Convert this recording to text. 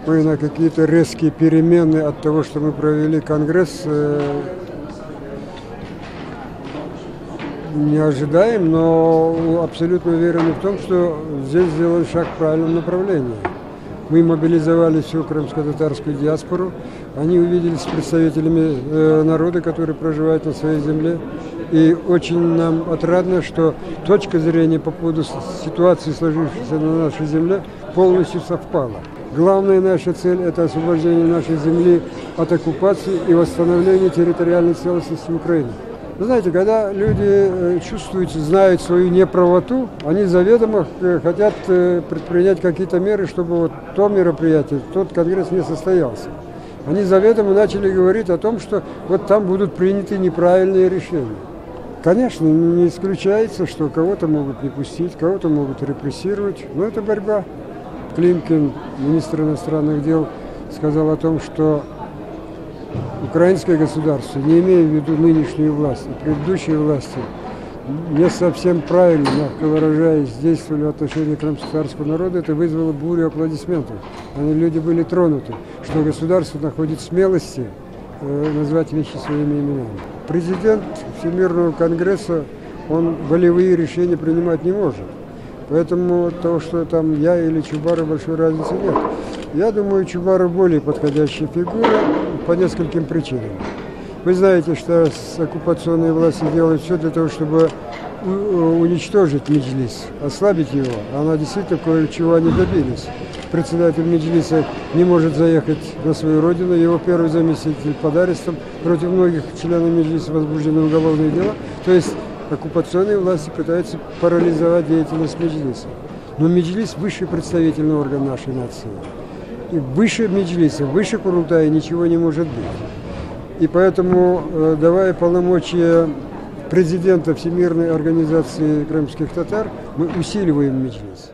мы на какие-то резкие перемены от того, что мы провели Конгресс, не ожидаем, но абсолютно уверены в том, что здесь сделан шаг в правильном направлении. Мы мобилизовали всю крымско-татарскую диаспору, они увиделись с представителями народа, который проживает на своей земле. И очень нам отрадно, что точка зрения по поводу ситуации, сложившейся на нашей земле, полностью совпала. Главная наша цель – это освобождение нашей земли от оккупации и восстановление территориальной целостности Украины. Вы знаете, когда люди чувствуют, знают свою неправоту, они заведомо хотят предпринять какие-то меры, чтобы вот то мероприятие, тот конгресс не состоялся. Они заведомо начали говорить о том, что вот там будут приняты неправильные решения. Конечно, не исключается, что кого-то могут не пустить, кого-то могут репрессировать, но это борьба. Климкин, министр иностранных дел, сказал о том, что украинское государство, не имея в виду нынешнюю власть и предыдущие власти, не совсем правильно, мягко выражаясь, действовали в отношении крымско-татарского народа, это вызвало бурю аплодисментов. Люди были тронуты, что государство находит смелости назвать вещи своими именами. Президент Всемирного конгресса, он волевые решения принимать не может. Поэтому то, что там я или Чубаров, большой разницы нет. Я думаю, Чубаров более подходящая фигура по нескольким причинам. Вы знаете, что оккупационные власти делают все для того, чтобы уничтожить Меджлис, ослабить его. Она действительно кое-чего они добились. Председатель Меджлиса не может заехать на свою родину, его первый заместитель под арестом, против многих членов Меджлиса возбуждены уголовные дела. То есть оккупационные власти пытаются парализовать деятельность Меджлиса. Но Меджлис – высший представительный орган нашей нации. И выше Меджлиса, выше Курултая ничего не может быть. И поэтому, давая полномочия президента Всемирной организации крымских татар, мы усиливаем Меджлис.